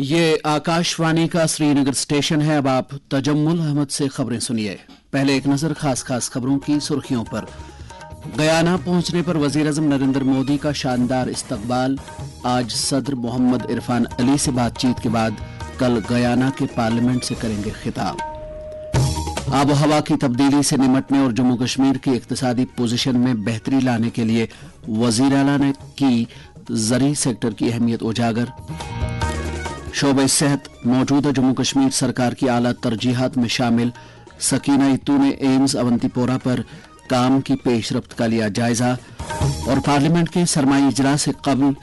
ये आकाशवाणी का श्रीनगर स्टेशन है। अब आप तजम्मुल अहमद से खबरें सुनिए। पहले एक नजर खास खबरों की सुर्खियों पर। गयाना पहुंचने पर वजीर-ए-आज़म नरेंद्र मोदी का शानदार इस्तकबाल। आज सदर मोहम्मद इरफान अली से बातचीत के बाद कल गयाना के पार्लियामेंट से करेंगे खिताब। आबो हवा की तब्दीली से निमटने और जम्मू कश्मीर की इक्तिसादी पोजीशन में बेहतरी लाने के लिए वजीर आला ने की ज़री सेक्टर की अहमियत उजागर। शोबे सेहत मौजूदा जम्मू कश्मीर सरकार की आला तरजीहात में शामिल। सकीना इत्तू ने एम्स अवंतीपोरा पर काम की पेशरफ्त का लिया जायजा। और पार्लियामेंट के सरमाई इजलास से कबल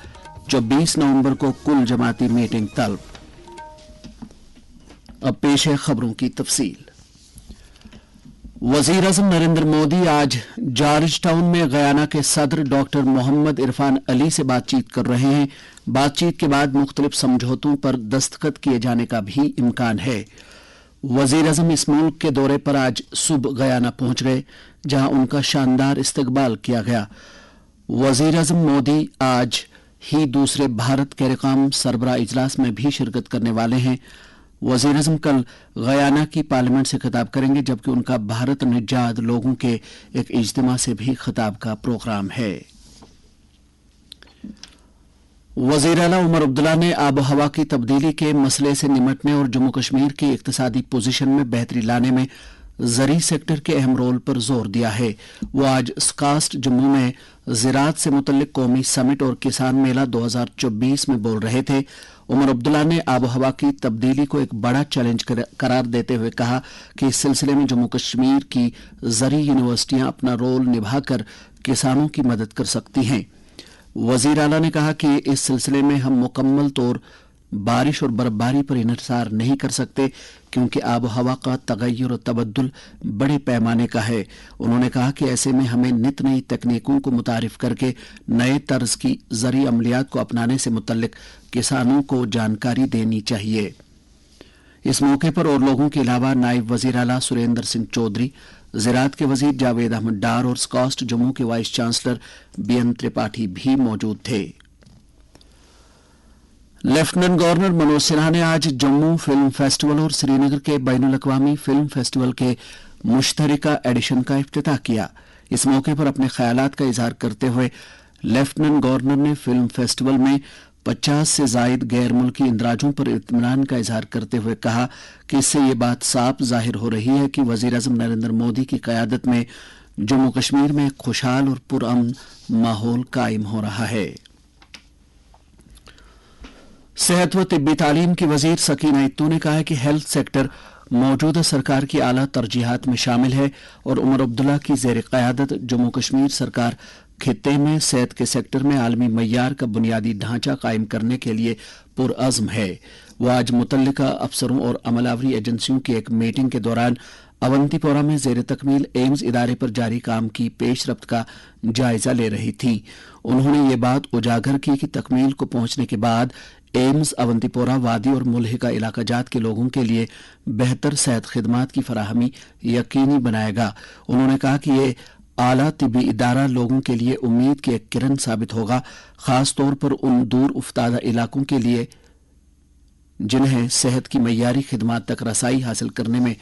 24 नवंबर को कुल जमाती मीटिंग तलब। अब पेश है खबरों की तफसील। वजीर आज़म नरेंद्र मोदी आज जॉर्ज टाउन में गयाना के सदर डॉक्टर मोहम्मद इरफान अली से बातचीत कर रहे हैं। बातचीत के बाद मुख्तलिफ समझौतों पर दस्तखत किए जाने का भी इम्कान है। वजीर आज़म इस मुल्क के दौरे पर आज सुबह गयाना पहुंच गए, जहां उनका शानदार इस्तकबाल किया गया। वजीर आज़म मोदी आज ही दूसरे भारत कैरिकॉम सरबराह इजलास में भी शिरकत करने वाले हैं। वजीर आज़म कल गयाना की पार्लियामेंट से खिताब करेंगे, जबकि उनका भारत निजात लोगों के एक इज्तिमा से भी खिताब का प्रोग्राम है। वजीर आला उमर अब्दुल्ला ने आबो हवा की तब्दीली के मसले से निमटने और जम्मू कश्मीर की इक्तिसादी पोजीशन में बेहतरी लाने में ज़री सेक्टर के अहम रोल पर जोर दिया है। वो आज स्कास्ट जम्मू में ज़राअत से मुतल्लिक कौमी समिट और किसान मेला 2024 में बोल रहे थे। उमर अब्दुल्ला ने आबो हवा की तब्दीली को एक बड़ा चैलेंज करार देते हुए कहा कि इस सिलसिले में जम्मू कश्मीर की ज़री यूनिवर्सिटियां अपना रोल निभाकर किसानों की मदद कर सकती हैं। वजीर आला ने कहा कि इस सिलसिले में हम मुकम्मल तौर बारिश और बर्फबारी पर इन्हिसार नहीं कर सकते, क्योंकि आब हवा का तगय्युर और तबद्दुल बड़े पैमाने का है। उन्होंने कहा कि ऐसे में हमें नित नई तकनीकों को मुतारिफ करके नए तर्ज की ज़री अमलियात को अपनाने से मुतल्लिक किसानों को जानकारी देनी चाहिए। इस मौके पर और लोगों के अलावा नायब वजीर आला सुरेंद्र सिंह चौधरी, ज़राअत के वजीर जावेद अहमद डार और स्कास्ट जम्मू के वाइस चांसलर बीएन त्रिपाठी भी मौजूद थे। लेफ्टिनेंट गवर्नर मनोज सिन्हा ने आज जम्मू फिल्म फेस्टिवल और श्रीनगर के बैनुल अक़वामी फिल्म फेस्टिवल के मुश्तरका एडिशन का इफ्तिताह किया। इस मौके पर अपने ख्यालात का इजहार करते हुए लेफ्टिनेंट गवर्नर ने फिल्म फेस्टिवल में 50 से जायद गैर मुल्की इंदराजों पर इत्मीनान का इजहार करते हुए कहा कि इससे ये बात साफ जाहिर हो रही है कि वजीर आज़म नरेंद्र मोदी की क़यादत में जम्मू कश्मीर में खुशहाल और पुरअमन माहौल कायम हो रहा है। सेहत व तिब्बी तालीम की वजीर सकीना इत्तू ने कहा है कि हेल्थ सेक्टर मौजूदा सरकार की आला तरजीहात में शामिल है और उमर अब्दुल्ला की ज़ेर क़यादत जम्मू कश्मीर सरकार खित्ते में सेहत के सेक्टर में आलमी मय्यार का बुनियादी ढांचा कायम करने के लिए पुरअज़्म है। वह आज मुतल्लिका अफसरों और अमलावरी एजेंसियों की एक मीटिंग के दौरान अवंतीपोरा में ज़ेर तकमील एम्स इदारे पर जारी काम की पेशरफ्त का जायजा ले रही थी। उन्होंने ये बात उजागर की कि तकमील को पहुंचने के बाद एम्स अवंतीपोरा वादी और मुल्हिका इलाका जात के लोगों के लिए बेहतर सेहत खिदमात की फराहमी यकीनी बनाएगा। उन्होंने कहा कि ये आला तिब्बी इदारा लोगों के लिए उम्मीद की एक किरण साबित होगा, खास तौर पर उन दूर उफ्तादा इलाकों के लिए जिन्हें सेहत की मय्यारी खिदमात तक रसाई हासिल करने में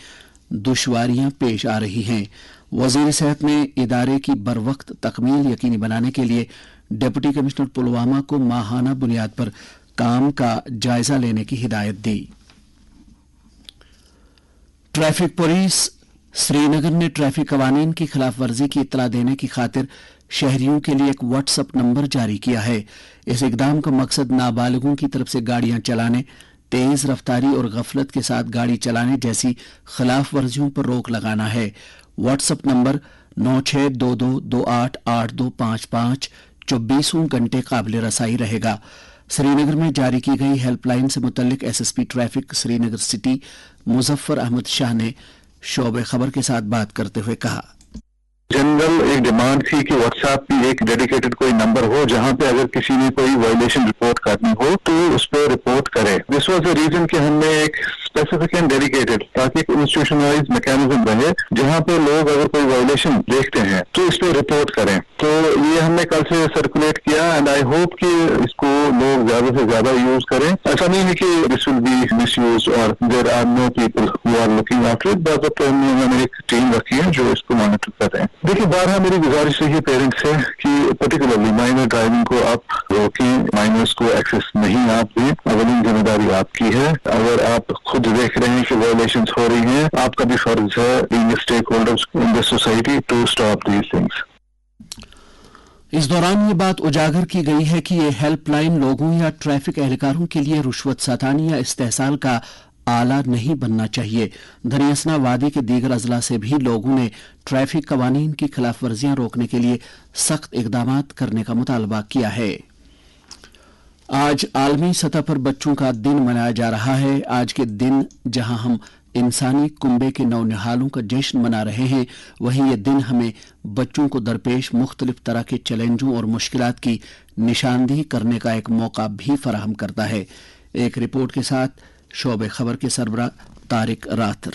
दुश्वारियां पेश आ रही हैं। वजीर सेहत ने इदारे की बरवक्त तकमील यकीनी बनाने के लिए डिप्टी कमिश्नर पुलवामा को माहाना बुनियाद पर काम का जायजा लेने की हिदायत दी। ट्रैफिक पुलिस श्रीनगर ने ट्रैफिक कवानीन की खिलाफ वर्जी की इत्तला देने की खातिर शहरियों के लिए एक व्हाट्सएप नंबर जारी किया है। इस इकदाम का मकसद नाबालिगों की तरफ से गाड़ियां चलाने, तेज रफ्तारी और गफलत के साथ गाड़ी चलाने जैसी खिलाफ वर्जियों पर रोक लगाना है। व्हाट्सएप नंबर 9622288255 24 घंटे काबिल रसाई रहेगा। श्रीनगर में जारी की गई हेल्पलाइन से मुतल्लिक SSP traffic Srinagar city Muzaffar Ahmad Shah ने शोबे खबर के साथ बात करते हुए कहा, जनरल एक डिमांड थी कि व्हाट्सएप की एक डेडिकेटेड कोई नंबर हो जहां पे अगर किसी ने कोई वायलेशन रिपोर्ट करनी हो तो उस पर रिपोर्ट करे। दिस वाज द रीजन कि हमने एक स्पेसिफिक एंड डेडिकेटेड, ताकि एक इंस्टीट्यूशनलाइज्ड मैकेनिज्म रहे जहां पे लोग अगर कोई वायलेशन देखते हैं तो इस पर रिपोर्ट करें। तो ये हमने कल से सर्कुलेट किया एंड आई होप कि इसको लोग ज्यादा से ज्यादा यूज करें। ऐसा नहीं है कि दिस विल बी मिसयूज्ड और there are no people who are looking after it, but हमने एक टीम रखी है जो इसको मॉनिटर कर रहे हैं। देखिए, बारहा मेरी गुजारिश रही पेरेंट्स से कि पर्टिकुलरली माइनर ड्राइविंग को आप रोकें, माइनर्स को एक्सेस नहीं आप दें। अवली जिम्मेदारी आपकी है। अगर आप खुद देख रहे हैं कि वायलेशंस हो रही हैं, आपका भी फर्ज है being stakeholders in the society to stop these things. इस दौरान ये बात उजागर की गई है कि ये हेल्पलाइन लोगों या ट्रैफिक एहलकारों के लिए रुश्वत सतानी या इस्तेहसाल का आला नहीं बनना चाहिए। धनियसना वादी के दीगर अजला से भी लोगों ने ट्रैफिक कवानीन की खिलाफ वर्जियां रोकने के लिए सख्त इकदाम करने का मुतालबा किया है। आज आलमी सतह पर बच्चों का दिन मनाया जा रहा है। आज के दिन जहां हम इंसानी कुंबे के नौनिहालों का जश्न मना रहे हैं, वहीं ये दिन हमें बच्चों को दरपेश मुख्तलिफ तरह के चैलेंजों और मुश्किलात की निशानदेही करने का एक मौका भी फराहम करता है। एक रिपोर्ट के साथ शोबे खबर के सरबराह तारिक रातर।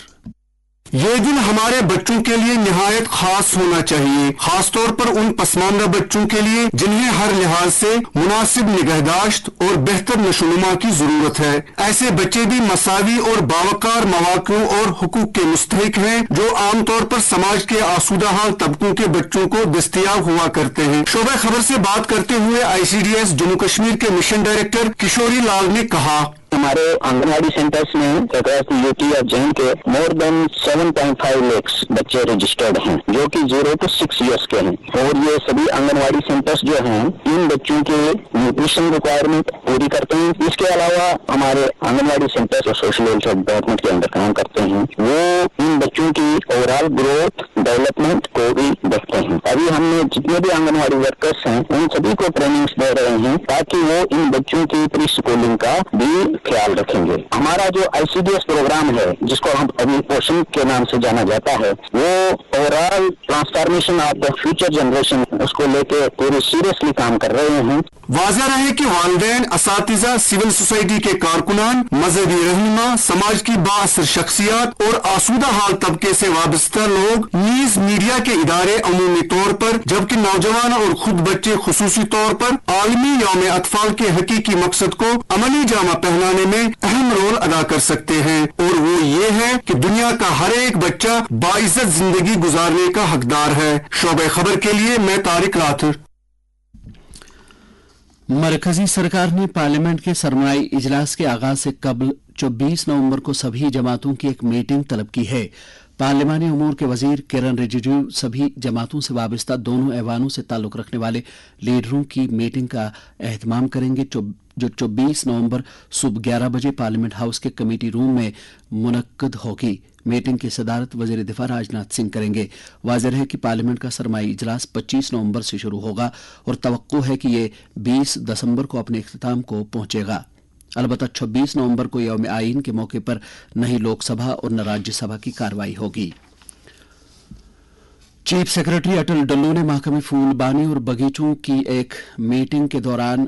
ये दिन हमारे बच्चों के लिए निहायत खास होना चाहिए, खासतौर पर उन पसमानदा बच्चों के लिए जिन्हें हर लिहाज से मुनासिब निगहदाश्त और बेहतर नशोनुमा की जरूरत है। ऐसे बच्चे भी मसावी और बावकार मौक़ों और हुकूक के मुस्तहिक हैं जो आमतौर पर समाज के आसूदा हाल तबकों के बच्चों को दस्तयाब हुआ करते हैं। शोबे खबर से बात करते हुए ICDS जम्मू कश्मीर के मिशन डायरेक्टर किशोरी लाल ने कहा, हमारे आंगनवाड़ी सेंटर्स में अक्रॉस द यूटी और JNK मोर देन 7.5 लाख बच्चे रजिस्टर्ड हैं जो कि 0 to 6 इयर्स के हैं। और ये सभी आंगनवाड़ी सेंटर्स जो हैं इन बच्चों के न्यूट्रिशन रिक्वायरमेंट पूरी करते हैं। इसके अलावा हमारे आंगनवाड़ी सेंटर्स जो सोशल वेलफेयर डिपार्टमेंट के अंदर काम करते हैं वो इन बच्चों की ओवरऑल ग्रोथ डेवलपमेंट को भी देखते हैं। अभी हमने जितने भी आंगनवाड़ी वर्कर्स हैं उन सभी को ट्रेनिंग्स दे रहे हैं ताकि वो इन बच्चों की प्री स्कूलिंग का भी ख्याल रखेंगे। हमारा जो ICDS प्रोग्राम है जिसको हम अभी पोषण के नाम से जाना जाता है, वो overall transformation of the future generation उसको लेके पूरे सीरियसली काम कर रहे हैं। वाज़ेह रहे कि वालिदैन, असातिज़ा, सिविल सोसाइटी के कारकुनान, मजहबी रहनुमा, समाज की बाअसर शख्सियात और आसूदा हाल तबके से वाबस्ता लोग न्यूज मीडिया के इदारे अमूमी तौर पर, जबकि नौजवान और खुद बच्चे खुसूसी तौर पर आलमी यौम अतफाल के हकीकी मकसद को अमली जामा पहनाने में अहम रोल अदा कर सकते हैं, और वो ये है कि दुनिया का हर एक बच्चा बाइज्जत जिंदगी गुजारने का हकदार है। शोबे खबर के लिए मैं तारिक राथर। मरकजी सरकार ने पार्लियामेंट के सरमाई इजलास के आगाज से कबल 24 नवंबर को सभी जमातों की एक मीटिंग तलब की है। पार्लिमानी उमूर के वजीर किरण रिजिजू सभी जमातों से वाबस्ता दोनों ऐवानों से ताल्लुक रखने वाले लीडरों की मीटिंग का एहतमाम करेंगे जो 24 नवंबर सुबह 11 बजे पार्लियामेंट हाउस के कमेटी रूम में मुनक्कद होगी। मीटिंग की सदारत वजीर दिफा राजनाथ सिंह करेंगे। वाज़ेह है कि पार्लियामेंट का सरमाई इजलास 25 नवंबर से शुरू होगा और तवक्को है कि ये 20 दिसंबर को अपने इख्तिताम को पहुंचेगा। अलबत्ता 26 नवंबर को यौम आईन के मौके पर न ही लोकसभा और न राज्यसभा की कार्रवाई होगी। चीफ सेक्रेटरी अटल डल्लू ने महकमे फूलबानी और बगीचों की एक मीटिंग के दौरान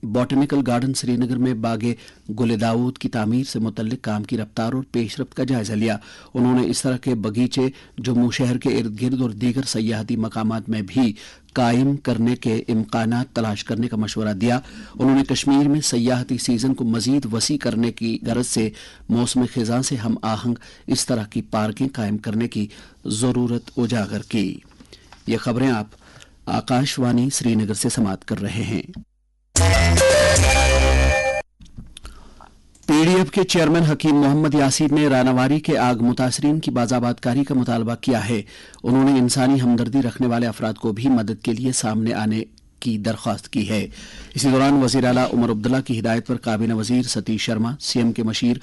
बॉटनिकल गार्डन श्रीनगर में बागे गुल दाऊद की तामीर से मुतल्लिक काम की रफ्तार और पेशरफ्त का जायजा लिया। उन्होंने इस तरह के बगीचे जम्मू शहर के इर्द गिर्द और दीगर सयाहती मकामात में भी कायम करने के इम्कानात तलाश करने का मशवरा दिया। उन्होंने कश्मीर में सयाहती सीजन को मजीद वसी करने की गरज से मौसम खिजां से हम आहंग इस तरह की पार्कें कायम करने की जरूरत उजागर की। ये खबरें आप आकाशवाणी श्रीनगर से समाअत कर रहे हैं। पीडीएफ के चेयरमैन हकीम मोहम्मद यासीर ने रानावारी के आग मुतासरीन की बाज़ाबातकारी का मुतालबा किया है। उन्होंने इंसानी हमदर्दी रखने वाले अफराद को भी मदद के लिए सामने आने की दरख्वास्त की है। इसी दौरान वज़ीर आला उमर अब्दुल्ला की हिदायत पर काबीना वज़ीर सतीश शर्मा, CM के मशीर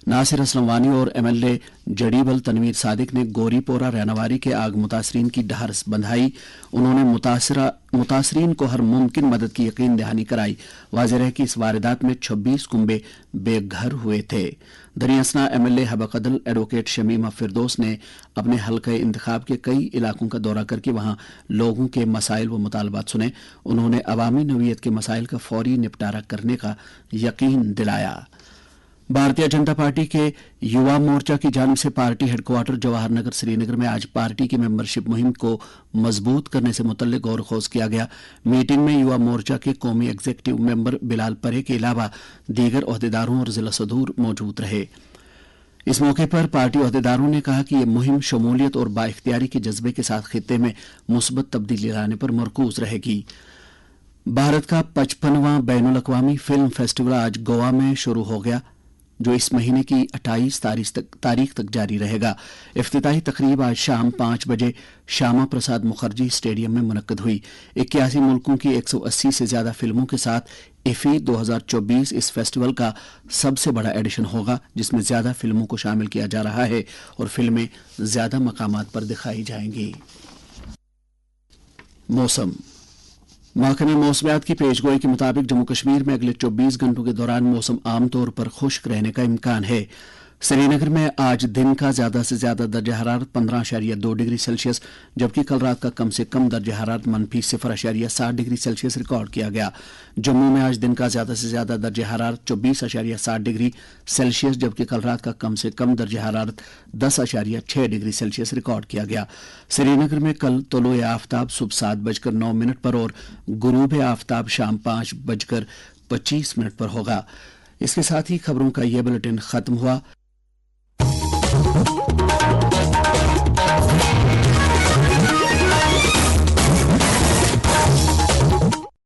नासिर असलम वानी और MLA जड़ीबल तनवीर सादिक ने गोरीपोरा रहनवारी के आग मुतासरीन की ढारस बंधाई। उन्होंने मुतासरीन को हर मुमकिन मदद की यकीन दहानी कराई। वाज़ेह है कि इस वारदात में 26 कुंबे बेघर हुए थे। दरियासना MLA हबकदल एडवोकेट शमीमा फिरदौस ने अपने हल्के इंतखाब के कई इलाकों का दौरा करके वहां लोगों के मसाइल व मुतालबात सुने। उन्होंने अवामी नौइयत के मसाइल का फौरी निपटारा करने का यकीन दिलाया। भारतीय जनता पार्टी के युवा मोर्चा की जानिब से पार्टी हेडक्वार्टर जवाहर नगर श्रीनगर में आज पार्टी की मेंबरशिप मुहिम को मजबूत करने से मुतल्लिक गौर खोज किया गया। मीटिंग में युवा मोर्चा के कौमी एग्जीक्यूटिव मेंबर बिलाल परे के अलावा दीगर ओहदेदारों और जिला सदूर मौजूद रहे। इस मौके पर पार्टी ओहदेदारों ने कहा कि यह मुहिम शमूलियत और बाइख्तियारी के जज्बे के साथ खित्ते में मुस्बत तब्दीली लाने पर मरकूज रहेगी। भारत का 55वां बैनुल अक़वामी फिल्म फेस्टिवल आज गोवा में शुरू हो गया, जो इस महीने की 28 तारीख तक जारी रहेगा। इफ्तिताही तकरीब आज शाम 5 बजे श्यामा प्रसाद मुखर्जी स्टेडियम में मुनक्कद हुई। 81 मुल्कों की 180 से ज्यादा फिल्मों के साथ इफी 2024 इस फेस्टिवल का सबसे बड़ा एडिशन होगा, जिसमें ज्यादा फिल्मों को शामिल किया जा रहा है और फिल्में ज्यादा मकामात पर दिखाई जाएंगी। मौसम। महकमे मौसमियात की पेशगोई के मुताबिक जम्मू कश्मीर में अगले 24 घंटों के दौरान मौसम आमतौर पर खुश्क रहने का इम्कान है। श्रीनगर में आज दिन का ज्यादा से ज्यादा दर्जा हरारत 15.2 डिग्री सेल्सियस, जबकि कल रात का कम से कम दर्जा हरारत -0.7 डिग्री सेल्सियस रिकॉर्ड किया गया। जम्मू में आज दिन का ज्यादा से ज्यादा दर्जा हरारत 24.7 डिग्री सेल्सियस, जबकि कल रात का कम से कम दर्जा हरारत 10.6 डिग्री सेल्सियस रिकॉर्ड किया गया। श्रीनगर में कल तुलूए आफ्ताब सुबह 7:09 पर और गुरूब आफ्ताब शाम 5:25 पर होगा। इसके साथ ही खबरों का यह बुलेटिन खत्म हुआ।